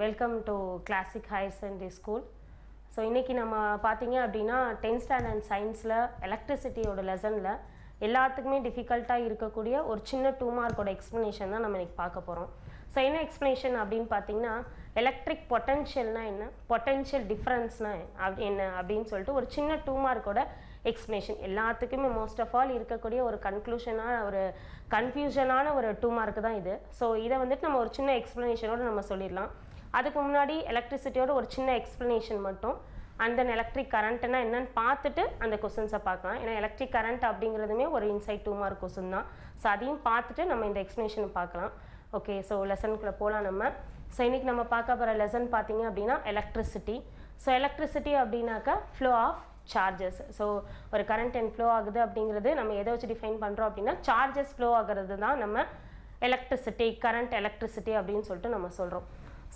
Welcome to classic higher secondary school. So இன்றைக்கி நம்ம பார்த்தீங்க அப்படின்னா 10th ஸ்டாண்டர்ட் சயின்ஸில் எலக்ட்ரிசிட்டியோட லெசனில் எல்லாத்துக்குமே டிஃபிகல்ட்டாக இருக்கக்கூடிய ஒரு சின்ன 2 மார்க்கோட எக்ஸ்ப்ளனேஷன் தான் நம்ம இன்றைக்கி பார்க்க போகிறோம். ஸோ என்ன எக்ஸ்ப்ளனேஷன் அப்படின்னு பார்த்தீங்கன்னா, எலக்ட்ரிக் பொட்டன்ஷியல்னால் என்ன, பொட்டன்ஷியல் டிஃப்ரென்ஸ்னால் என்ன அப்படின்னு சொல்லிட்டு ஒரு சின்ன 2 மார்க்கோட எக்ஸ்ப்ளனேஷன். எல்லாத்துக்குமே மோஸ்ட் ஆஃப் ஆல் இருக்கக்கூடிய ஒரு கன்ஃபியூஷனான ஒரு 2 மார்க்கு தான் இது. ஸோ இதை வந்துட்டு நம்ம ஒரு சின்ன எக்ஸ்ப்ளனேஷனோடு நம்ம சொல்லிடலாம். அதுக்கு முன்னாடி எலக்ட்ரிசிட்டியோட ஒரு சின்ன எக்ஸ்ப்ளனேஷன் மட்டும், அண்ட் தென் எலக்ட்ரிக் கரண்ட்னா என்னன்னு பார்த்துட்டு அந்த கொஸ்டின்ஸை பார்க்கலாம். ஏன்னா எலக்ட்ரிக் கரண்ட் அப்படிங்கிறதுமே ஒரு இன்சைட் 2 மார்க் கொஸ்டின் தான். ஸோ அதையும் பார்த்துட்டு நம்ம இந்த எக்ஸ்ப்ளனேஷனை பார்க்கலாம். ஓகே, ஸோ லெசனுக்குள்ளே போகலாம் நம்ம. ஸோ இன்றைக்கி நம்ம பார்க்க போகிற லெசன் பார்த்தீங்க அப்படின்னா எலக்ட்ரிசிட்டி. ஸோ எலக்ட்ரிசிட்டி அப்படின்னாக்கா ஃப்ளோ ஆஃப் சார்ஜஸ். ஸோ ஒரு கரண்ட் அண்ட் ஃப்ளோ ஆகுது அப்படிங்கிறது நம்ம எதை வச்சு டிஃபைன் பண்ணுறோம் அப்படின்னா, சார்ஜஸ் ஃப்ளோ ஆகிறது தான் நம்ம எலக்ட்ரிசிட்டி, கரண்ட் எலக்ட்ரிசிட்டி அப்படின்னு சொல்லிட்டு நம்ம சொல்கிறோம்.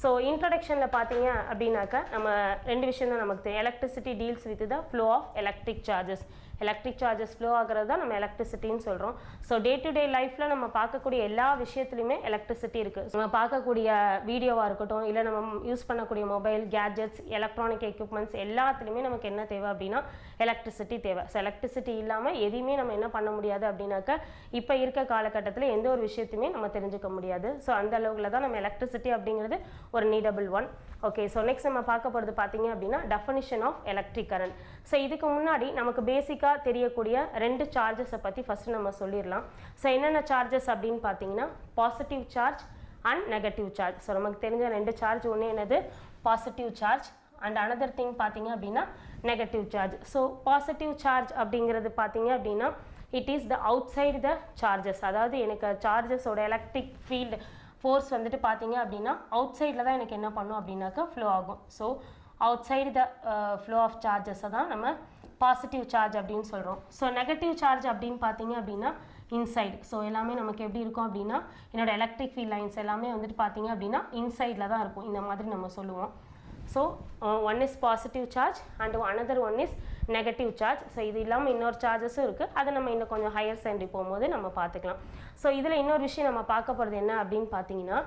ஸோ இன்ட்ரடக்ஷனில் பார்த்தீங்க அப்படின்னாக்கா நம்ம 2 விஷயம் தான் நமக்கு தெரியும். Electricity deals with the flow of electric charges. Electric charges flow ஆகிறது தான் நம்ம எலக்ட்ரிசிட்டின்னு சொல்கிறோம். ஸோ டே டு டே லைஃப்பில் நம்ம பார்க்கக்கூடிய எல்லா விஷயத்துலையுமே எலக்ட்ரிசிட்டி இருக்குது. நம்ம பார்க்கக்கூடிய வீடியோவாக இருக்கட்டும், இல்லை நம்ம யூஸ் பண்ணக்கூடிய மொபைல், கேட்ஜெட்ஸ், எலக்ட்ரானிக் எக்யூப்மெண்ட்ஸ் எல்லாத்துலேயுமே நமக்கு என்ன தேவை அப்படின்னா எலக்ட்ரிசிட்டி தேவை. ஸோ எலக்ட்ரிசிட்டி இல்லாமல் எதையுமே நம்ம என்ன பண்ண முடியாது அப்படின்னாக்கா இப்போ இருக்க காலகட்டத்தில் எந்த ஒரு விஷயத்தையுமே நம்ம தெரிஞ்சுக்க முடியாது. ஸோ அந்த அளவுக்கு தான் நம்ம எலக்ட்ரிசிட்டி அப்படிங்கிறது ஒரு needable one. Okay, so next நம்ம பார்க்க போகிறது பார்த்தீங்க அப்படின்னா definition of electric current. So இதுக்கு முன்னாடி நமக்கு பேசிக்காக தெரியக்கூடிய 2 சார்ஜஸை பற்றி ஃபஸ்ட்டு நம்ம சொல்லிடலாம். ஸோ என்னென்ன சார்ஜஸ் அப்படின்னு பார்த்தீங்கன்னா positive charge and negative charge. So நமக்கு தெரிஞ்ச 2 சார்ஜ், ஒன்று என்னது positive charge and another thing பார்த்தீங்க அப்படின்னா negative charge. So positive charge அப்படிங்கிறது பார்த்தீங்க அப்படின்னா it is the out side the charges. அதாவது எனக்கு சார்ஜஸோட எலக்ட்ரிக் ஃபீல்டு ஃபோர்ஸ் வந்துட்டு பார்த்தீங்க அப்படின்னா அவுட் சைடில் தான் எனக்கு என்ன பண்ணும் அப்படின்னாக்கா ஃப்ளோ ஆகும். So outside the flow of சார்ஜஸை தான் நம்ம பாசிட்டிவ் சார்ஜ் அப்படின்னு சொல்கிறோம். ஸோ நெகட்டிவ் சார்ஜ் அப்படின்னு பார்த்தீங்க அப்படின்னா இன்சைடு. ஸோ எல்லாமே நமக்கு எப்படி இருக்கும் அப்படின்னா, என்னோட எலக்ட்ரிக் ஃபீல்ட் லைன்ஸ் எல்லாமே வந்துட்டு பார்த்தீங்க அப்படின்னா இன்சைடில் தான் இருக்கும். இந்த மாதிரி நம்ம சொல்லுவோம். So one is positive charge and another one is negative charge. So இது இல்லாமல் இன்னொரு சார்ஜஸும் இருக்குது. அதை நம்ம இன்னும் கொஞ்சம் ஹையர் செகண்டரி போகும்போது நம்ம பார்த்துக்கலாம். ஸோ இதில் இன்னொரு விஷயம் நம்ம பார்க்க போகிறது என்ன அப்படின்னு பார்த்தீங்கன்னா,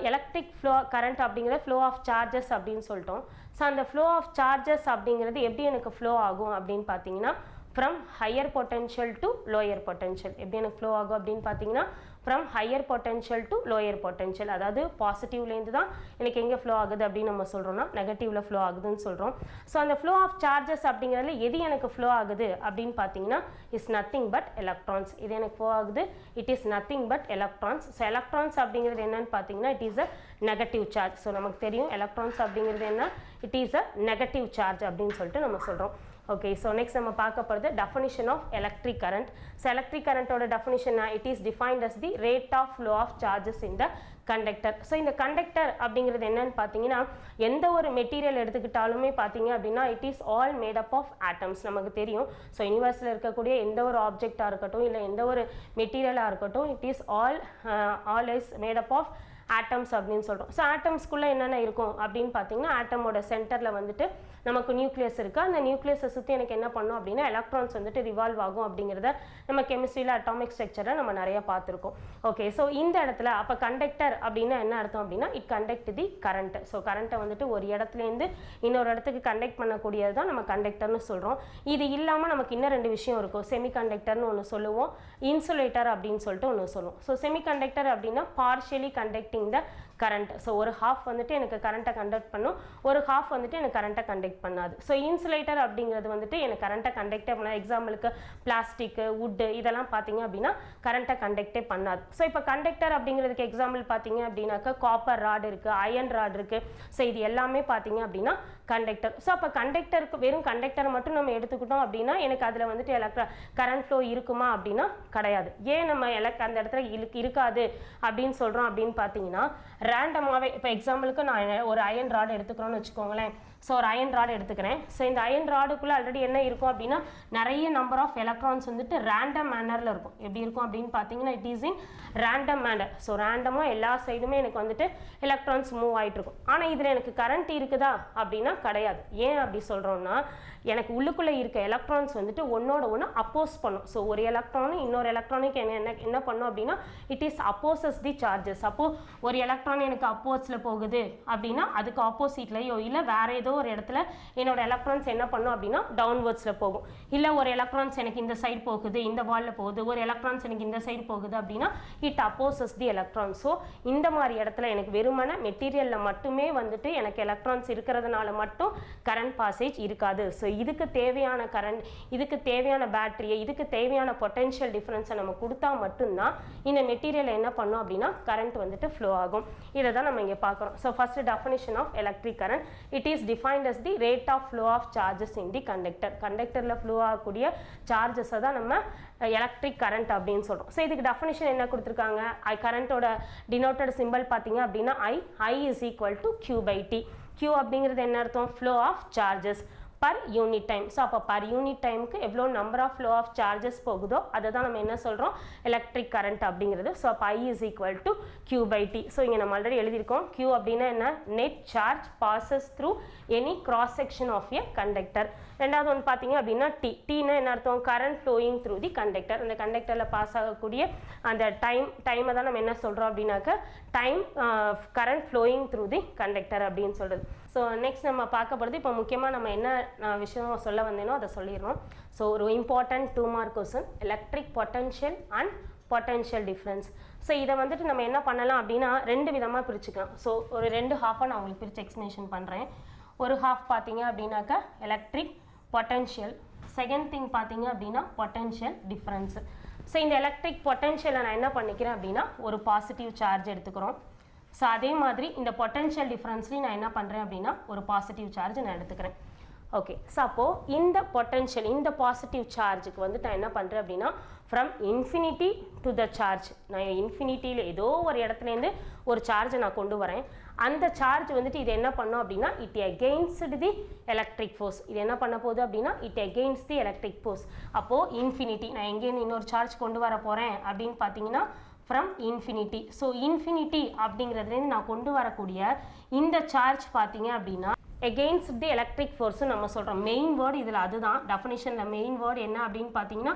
எலக்ட்ரிக் ஃப்ளோ கரண்ட் அப்படிங்கிறது ஃப்ளோ ஆஃப் சார்ஜஸ் அப்படின்னு சொல்லிட்டோம். ஸோ அந்த ஃப்ளோ ஆஃப் சார்ஜஸ் அப்படிங்கிறது எப்படி எனக்கு ஃப்ளோ ஆகும் அப்படின்னு பார்த்தீங்கன்னா, from higher potential to lower potential. எப்படி எனக்கு ஃப்ளோ ஆகும் அப்படின்னு பார்த்தீங்கன்னா, from higher potential to lower potential. அதாவது பாசிட்டிவ்லேருந்து தான் எனக்கு எங்கே ஃப்ளோ ஆகுது அப்படின்னு நம்ம சொல்கிறோம்னா நெகட்டிவில் ஃப்ளோ ஆகுதுன்னு சொல்கிறோம். ஸோ அந்த ஃப்ளோ ஆஃப் சார்ஜஸ் அப்படிங்கிறதுல எது எனக்கு ஃப்ளோ ஆகுது அப்படின்னு பார்த்தீங்கன்னா இஸ் நத்திங் பட் எலக்ட்ரான்ஸ். இது எனக்கு ஃப்ளோ ஆகுது, it is nothing but electrons. So electrons அப்படிங்கிறது என்னன்னு பார்த்தீங்கன்னா it is a negative charge. So நமக்கு தெரியும் எலக்ட்ரான்ஸ் அப்படிங்கிறது என்ன, it is a negative charge அப்படின்னு சொல்லிட்டு நம்ம சொல்கிறோம். ஓகே, ஸோ நெக்ஸ்ட் நம்ம பார்க்க போகிறது definition of electric current. So electric கரண்ட்டோட definition it is defined as the rate of flow of charges in the conductor. So இந்த கண்டக்டர் அப்படிங்கிறது என்னன்னு பார்த்தீங்கன்னா, எந்த ஒரு மெட்டீரியல் எடுத்துக்கிட்டாலுமே பார்த்தீங்க அப்படின்னா it is all made up of atoms. நமக்கு தெரியும். ஸோ யூனிவர்ஸில் இருக்கக்கூடிய எந்த ஒரு ஆப்ஜெக்டாக இருக்கட்டும், இல்லை எந்த ஒரு மெட்டீரியலாக இருக்கட்டும், it is all is made up of atoms அப்படின்னு சொல்கிறோம். ஸோ ஆட்டம்ஸ்குள்ளே என்னென்ன இருக்கும் அப்படின்னு பார்த்தீங்கன்னா, ஆட்டமோட சென்டரில் வந்துட்டு நமக்கு நியூக்ளியஸ் இருக்குது. அந்த நியூக்ளியஸை சுற்றி எனக்கு என்ன பண்ணும் அப்படின்னா எலக்ட்ரான்ஸ் வந்துட்டு ரிவால்வ் ஆகும் அப்படிங்கிறத நம்ம கெமிஸ்ட்ரியில் அட்டாமிக் ஸ்ட்ரக்சரில் நம்ம நிறைய பார்த்துருக்கோம். ஓகே, ஸோ இந்த இடத்துல அப்போ கண்டக்டர் அப்படின்னா என்ன அர்த்தம் அப்படின்னா it conduct the current. So கரண்ட்டை வந்துட்டு ஒரு இடத்துலேருந்து இன்னொரு இடத்துக்கு கண்டக்ட் பண்ணக்கூடியது தான் நம்ம கண்டக்டர்னு சொல்கிறோம். இது இல்லாமல் நமக்கு இன்னும் 2 விஷயம் இருக்கும். செமி கண்டக்டர்னு ஒன்று சொல்லுவோம், இன்சுலேட்டர் அப்படின்னு சொல்லிட்டு ஒன்று சொல்லுவோம். ஸோ செமி கண்டக்டர் அப்படின்னா partially conducting the current. So ஒரு ஹாஃப் வந்துட்டு எனக்கு கரண்ட்டை கண்டக்ட் பண்ணும், ஒரு ஹாஃப் வந்துட்டு எனக்கு கரண்ட்டை கண்டக்ட் பண்ணாது. ஸோ இன்சுலேட்டர் அப்படிங்கிறது வந்துட்டு எனக்கு கரண்ட்டை கண்டக்டே பண்ணாது. எக்ஸாம்பிளுக்கு பிளாஸ்டிக்கு, வுட்டு இதெல்லாம் பார்த்தீங்க அப்படின்னா கரண்ட்டை கண்டக்டே பண்ணாது. ஸோ இப்போ கண்டக்டர் அப்படிங்கிறதுக்கு எக்ஸாம்பிள் பார்த்தீங்க அப்படின்னாக்கா காப்பர் ராட் இருக்குது, அயன் ராட் இருக்குது. ஸோ இது எல்லாமே பார்த்தீங்க அப்படின்னா கண்டக்டர். ஸோ அப்போ கண்டக்டருக்கு வெறும் கண்டக்டரை மட்டும் நம்ம எடுத்துக்கிட்டோம் அப்படின்னா எனக்கு அதில் வந்துட்டு கரண்ட் ஃப்ளோ இருக்குமா அப்படின்னா கிடையாது. ஏன் நம்ம அந்த இடத்துல இருக்காது அப்படின்னு சொல்கிறோம் அப்படின்னு பார்த்தீங்கன்னா, ரேண்டமாகவே இப்போ எக்ஸாம்பிளுக்கு நான் ஒரு அயன் ராட் எடுத்துக்கிறோன்னு வச்சுக்கோங்களேன். ஸோ ஒரு அயன் ராட் எடுத்துக்கிறேன். ஸோ இந்த அயன் ராடுக்குள்ளே ஆல்ரெடி என்ன இருக்கும் அப்படின்னா நிறைய நம்பர் ஆஃப் எலக்ட்ரான்ஸ் வந்துட்டு ரேண்டம் மேனரில் இருக்கும். எப்படி இருக்கும் அப்படின்னு பார்த்தீங்கன்னா it is in random manner. So ரேண்டமாக எல்லா சைடுமே எனக்கு வந்துட்டு எலக்ட்ரான்ஸ் மூவ் ஆகிட்டு இருக்கும். ஆனால் இதில் எனக்கு கரண்ட் இருக்குதா அப்படின்னா கிடையாது. ஏன் அப்படி சொல்கிறோன்னா, எனக்கு உள்ளுக்குள்ளே இருக்க எலக்ட்ரான்ஸ் வந்துட்டு ஒன்னோட ஒன்று அப்போஸ் பண்ணும். ஸோ ஒரு எலக்ட்ரானும் இன்னொரு எலக்ட்ரானுக்கு என்ன பண்ணும் அப்படின்னா it is opposes the charges. அப்போது ஒரு எலக்ட்ரான் எலக்ட்ரான் எனக்கு அப்போர்ட்ஸில் போகுது அப்படின்னா அதுக்கு ஆப்போசிட்லையோ இல்லை வேறு ஏதோ ஒரு இடத்துல என்னோட எலக்ட்ரான்ஸ் என்ன பண்ணும் அப்படின்னா டவுன்வர்ட்ஸில் போகும். இல்லை ஒரு எலக்ட்ரான்ஸ் எனக்கு இந்த சைடு போகுது, இந்த வாலில் போகுது, ஒரு எலக்ட்ரான்ஸ் எனக்கு இந்த சைடு போகுது அப்படின்னா it opposes the electron. So இந்த மாதிரி இடத்துல எனக்கு வெறுமன மெட்டீரியலில் மட்டுமே வந்துட்டு எனக்கு எலக்ட்ரான்ஸ் இருக்கிறதுனால மட்டும் கரண்ட் பாசேஜ் இருக்காது. ஸோ இதுக்கு தேவையான கரண்ட், இதுக்கு தேவையான பேட்டரியை, இதுக்கு தேவையான பொட்டென்ஷியல் டிஃபரன்ஸை நம்ம கொடுத்தா மட்டும்தான் இந்த மெட்டீரியல் என்ன பண்ணும் அப்படின்னா கரண்ட் வந்துட்டு ஃப்ளோ ஆகும். இதை தான் நம்ம இங்கே பார்க்குறோம். So first definition of electric current, it is defined as the rate of flow of charges in the conductor. கண்டக்டரில் ஃப்ளோ ஆகக்கூடிய சார்ஜஸை தான் நம்ம எலக்ட்ரிக் கரண்ட் அப்படின்னு சொல்கிறோம். ஸோ இதுக்கு டெஃபினிஷன் என்ன கொடுத்துருக்காங்க, கரண்ட்டோட டினோட்டட் சிம்பிள் பார்த்தீங்க அப்படின்னா I is equal to Q/T. Q அப்படிங்கிறது என்ன அர்த்தம், flow of charges per unit time. So அப்போ பர் யூனிட் டைமுக்கு எவ்வளோ number of flow of charges போகுதோ அதை தான் நம்ம என்ன சொல்கிறோம், எலக்ட்ரிக் கரண்ட் அப்படிங்கிறது. ஸோ அப்போ I is equal to Q/T. So இங்கே நம்ம ஆல்ரெடி எழுதியிருக்கோம். Q அப்படின்னா என்ன, net charge passes through any cross section of a conductor. ரெண்டாவது ஒன்று பார்த்தீங்க அப்படின்னா டீனா என்ன அர்த்தம், current flowing through the conductor. அந்த கண்டக்டரில் பாஸ் ஆகக்கூடிய அந்த டைமை தான் நம்ம என்ன சொல்கிறோம் அப்படின்னாக்க time current flowing through the conductor அப்படின்னு சொல்கிறது. ஸோ நெக்ஸ்ட் நம்ம பார்க்க போகிறது, இப்போ முக்கியமாக நம்ம என்ன விஷயம் சொல்ல வந்தேனோ அதை சொல்லிடுறோம். ஸோ ஒரு important 2 mark question, electric potential and potential difference. So இதை வந்துட்டு நம்ம என்ன பண்ணலாம் அப்படின்னா 2 விதமாக பிரிச்சுக்கலாம். ஸோ ஒரு 2 ஹாஃபாக நான் உங்களுக்கு பிரித்து எக்ஸ்பிளேஷன் பண்ணுறேன். ஒரு ஹாஃப் பார்த்தீங்க அப்படின்னாக்கா எலக்ட்ரிக் பொட்டன்ஷியல், செகண்ட் திங் பார்த்தீங்க அப்படின்னா பொட்டன்ஷியல் டிஃப்ரென்ஸ். ஸோ இந்த எலக்ட்ரிக் பொட்டன்ஷியலை நான் என்ன பண்ணிக்கிறேன் அப்படின்னா ஒரு பாசிட்டிவ் சார்ஜ் எடுத்துக்கிறோம். ஸோ அதே மாதிரி இந்த பொட்டன்ஷியல் டிஃப்ரென்ஸ்லையும் நான் என்ன பண்ணுறேன் அப்படின்னா ஒரு பாசிட்டிவ் சார்ஜ் நான் எடுத்துக்கிறேன். ஓகே, ஸோ அப்போது இந்த பொட்டன்ஷியல், இந்த பாசிட்டிவ் சார்ஜுக்கு வந்து நான் என்ன பண்ணுறேன் அப்படின்னா from infinity to the charge, நான் இன்ஃபினிட்டியில் ஏதோ ஒரு இடத்துலேருந்து ஒரு சார்ஜை நான் கொண்டு வரேன். அந்த சார்ஜ் வந்துட்டு இது என்ன பண்ணும் அப்படின்னா it against the electric force. இது என்ன பண்ண போகுது அப்படின்னா it against the electric force. அப்போது இன்ஃபினிட்டி, நான் எங்கேருந்து இன்னொரு சார்ஜ் கொண்டு வர போகிறேன் அப்படின்னு பார்த்தீங்கன்னா ஃப்ரம் இன்ஃபினிட்டி. ஸோ இன்ஃபினிட்டி அப்படிங்கிறதுலேருந்து நான் கொண்டு வரக்கூடிய இந்த சார்ஜ் பார்த்தீங்க அப்படின்னா against the electric force நம்ம சொல்கிறோம். மெயின் வேர்டு இதில் அதுதான் டெஃபினிஷனில் மெயின் வேர்டு என்ன அப்படின்னு பார்த்தீங்கன்னா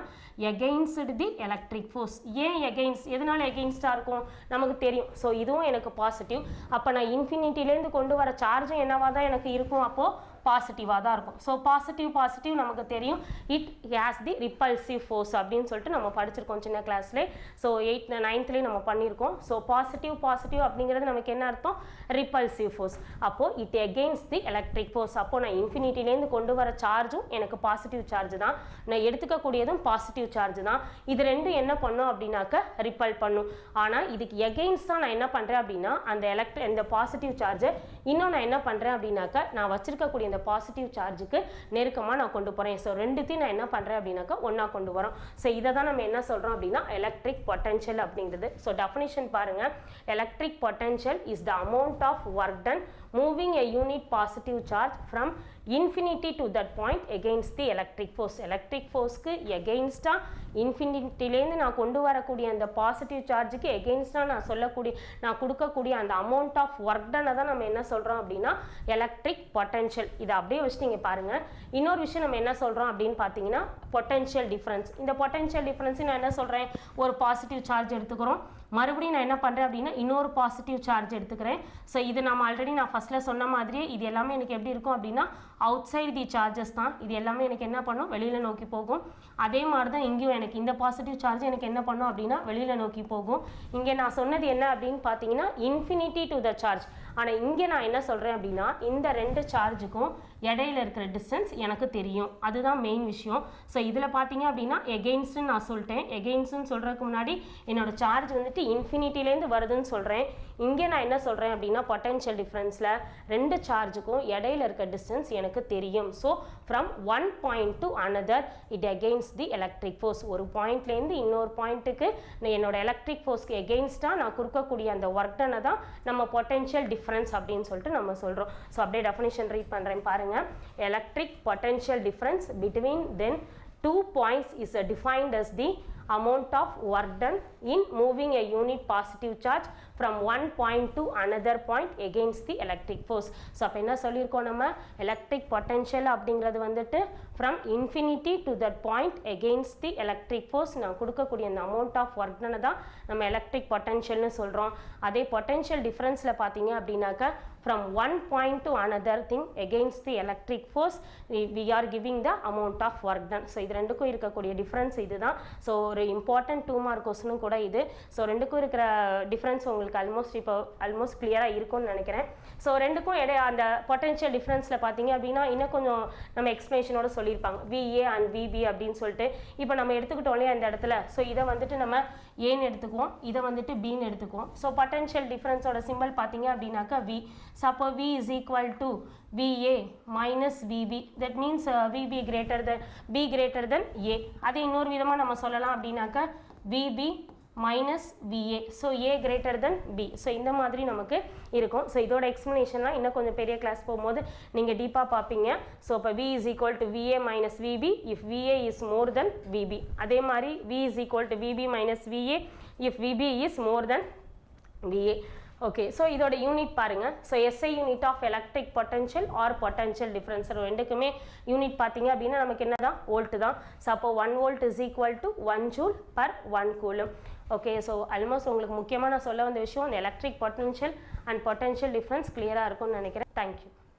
against the electric force. ஏன் against, எதனால againstஆக இருக்கும் நமக்கு தெரியும். ஸோ இதுவும் எனக்கு பாசிட்டிவ். அப்போ நான் இன்ஃபினிட்டிலேருந்து கொண்டு வர சார்ஜும் என்னவாக தான் எனக்கு இருக்கும், அப்போது பாசிட்டிவாக தான் இருக்கும். ஸோ பாசிட்டிவ் நமக்கு தெரியும், it has the repulsive force அப்படின்னு சொல்லிட்டு நம்ம படிச்சிருக்கோம் சின்ன கிளாஸ்லேயே. ஸோ 8th 9thலேயும் நம்ம பண்ணியிருக்கோம். ஸோ பாசிட்டிவ் அப்படிங்கிறது நமக்கு என்ன அர்த்தம், ரிப்பல்சிவ் ஃபோர்ஸ். அப்போது it against the electric force. அப்போது நான் இன்ஃபினிட்டிலேருந்து கொண்டு வர சார்ஜும் எனக்கு பாசிட்டிவ் சார்ஜ் தான், நான் எடுத்துக்கக்கூடியதும் பாசிட்டிவ் சார்ஜ் தான். இது ரெண்டும் என்ன பண்ணும் அப்படின்னாக்க ரிப்பல் பண்ணும். ஆனால் இதுக்கு எகெயின்ஸ்ட் தான் நான் என்ன பண்ணுறேன் அப்படின்னா அந்த பாசிட்டிவ் சார்ஜை இன்னும் நான் என்ன பண்ணுறேன் அப்படின்னாக்க நான் வச்சிருக்கக்கூடிய இந்த பாசிட்டிவ் சார்ஜுக்கு நெருக்கமாக நான் கொண்டு போகிறேன். ஸோ ரெண்டுத்தையும் நான் என்ன பண்ணுறேன் அப்படின்னாக்கா ஒன்றா கொண்டு வரோம். ஸோ இதை தான் நம்ம என்ன சொல்கிறோம் அப்படின்னா எலக்ட்ரிக் பொட்டன்ஷியல் அப்படிங்கிறது. ஸோ டெஃபினிஷன் பாருங்கள், electric potential is the amount of work done moving a unit positive charge from infinity to that point against the electric force. electric forceக்கு against-ஆ இன்ஃபினிட்டிலேருந்து நான் கொண்டு வரக்கூடிய அந்த பாசிட்டிவ் சார்ஜுக்கு எகெயின்ஸ்டாக நான் கொடுக்கக்கூடிய அந்த அமௌண்ட் ஆஃப் ஒர்க் டனை தான் நம்ம என்ன சொல்கிறோம் அப்படின்னா எலக்ட்ரிக் பொட்டன்ஷியல். இதை அப்படியே வச்சுட்டு இங்கே பாருங்கள், இன்னொரு விஷயம் நம்ம என்ன சொல்கிறோம் அப்படின்னு பார்த்தீங்கன்னா பொட்டன்ஷியல் டிஃப்ரென்ஸ். இந்த பொட்டன்ஷியல் டிஃப்ரென்ஸை நான் என்ன சொல்கிறேன், ஒரு பாசிட்டிவ் சார்ஜ் எடுத்துக்கிறோம், மறுபடியும் நான் என்ன பண்ணுறேன் அப்படின்னா இன்னொரு பாசிட்டிவ் சார்ஜ் எடுத்துக்கிறேன். ஸோ இது நம்ம ஆல்ரெடி நான் ஃபஸ்ட்டில் சொன்ன மாதிரியே இது எல்லாமே எனக்கு எப்படி இருக்கும் அப்படின்னா அவுட் சைடு தி சார்ஜஸ் தான். இது எல்லாமே எனக்கு என்ன பண்ணும், வெளியில் நோக்கி போகும். அதே மாதிரி தான் இங்கேயும் எனக்கு இந்த பாசிட்டிவ் சார்ஜ் எனக்கு என்ன பண்ணும் அப்படின்னா வெளியில் நோக்கி போகும். இங்கே நான் சொன்னது என்ன அப்படின்னு பார்த்தீங்கன்னா இன்ஃபினிட்டி டு த சார்ஜ். ஆனால் இங்கே நான் என்ன சொல்கிறேன் அப்படின்னா இந்த 2 சார்ஜுக்கும் இடையில இருக்கிற டிஸ்டன்ஸ் எனக்கு தெரியும், அதுதான் மெயின் விஷயம். ஸோ இதில் பார்த்தீங்க அப்படின்னா எகெயின்ஸ்ட்னு நான் சொல்லிட்டேன். எகெயின்ஸ்ட்னு சொல்கிறதுக்கு முன்னாடி என்னோட சார்ஜ் வந்துட்டு இன்ஃபினிட்டிலேருந்து வருதுன்னு சொல்கிறேன். இங்கே நான் என்ன சொல்கிறேன் அப்படின்னா பொட்டன்ஷியல் டிஃப்ரென்ஸில் 2 சார்ஜுக்கும் இடையில இருக்க டிஸ்டன்ஸ் எனக்கு தெரியும். So from one point to another it against the electric force. ஒரு பாயிண்ட்லேருந்து இன்னொரு பாயிண்ட்டுக்கு என்னோட எலக்ட்ரிக் ஃபோர்ஸ்க்கு எகெயின்ஸ்டாக நான் கொடுக்கக்கூடிய அந்த ஒர்க் டனை தான் நம்ம பொட்டன்ஷியல் டிஃப்ரென்ஸ் அப்படின்னு சொல்லிட்டு நம்ம சொல்கிறோம். ஸோ அப்படியே டெஃபினிஷன் ரீட் பண்ணுறேன் பாருங்கள். Electric potential difference between then 2 points is defined as the amount of work done in moving a unit positive charge from one point to another point against the electric force. So அப்ப என்ன சொல்லியிருக்கோம் நம்ம electric potential அப்படிங்கிறது வந்துட்டு from infinity to that point against the electric force நான் கொடுக்கக்கூடிய அந்த amount of work தான் நம்ம electric potentialனு சொல்றோம். அதே potential differenceல பார்த்தீங்க அப்படின்னாக்க from one point to another thing against the electric force we are giving the amount of work done. So இது ரெண்டுக்கும் இருக்கக்கூடிய difference இதுதான். So ஒரு important 2 mark question கூட இது. So ரெண்டுக்கும் இருக்கிற difference உங்களுக்கு almost clear-ஆ இருக்கும்னு நினைக்கிறேன். So ரெண்டுக்கும் அந்த potential difference-ல பார்த்தீங்க அப்படின்னா இன்னும் கொஞ்சம் நம்ம explanation-ஓட சொல்லியிருப்பாங்க VA and VB அப்படின்னு சொல்லிட்டு. இப்போ நம்ம எடுத்துக்கிட்டோம் இல்லையா இந்த இடத்துல. ஸோ இதை வந்துட்டு நம்ம ஏன்னு எடுத்துக்குவோம், இதை வந்துட்டு பின்னு எடுத்துக்குவோம். ஸோ பொட்டன்ஷியல் டிஃபரன்ஸோட சிம்பிள் பார்த்தீங்க அப்படின்னாக்கா V. So அப்போ V is equal to VA minus VB. That means VB greater than B greater than A. அது இன்னொரு விதமாக நம்ம சொல்லலாம் அப்படின்னாக்கா VB minus VA. So A greater than B. So இந்த மாதிரி நமக்கு இருக்கும். So இதோட எக்ஸ்பிளனேஷன்லாம் இன்னும் கொஞ்சம் பெரிய கிளாஸ் போகும்போது நீங்கள் டீப்பாக பார்ப்பீங்க. ஸோ இப்போ V is equal to VA minus VB if VA is more than VB. அதே மாதிரி V is equal to VB minus VA if VB is more than VA. Okay, so இதோட யூனிட் பாருங்க. So SI unit of electric potential or potential difference ரெண்டுக்குமே unit பார்த்தீங்க அப்படின்னா நமக்கு என்ன தான் வோல்ட் தான். ஸோ அப்போ 1 volt is equal to 1 joule per 1 coulomb. Okay, so almost உங்களுக்கு முக்கியமாக நான் சொல்ல வந்த விஷயம் electric potential and potential difference கிளியராக இருக்கும்னு நினைக்கிறேன். தேங்க்யூ.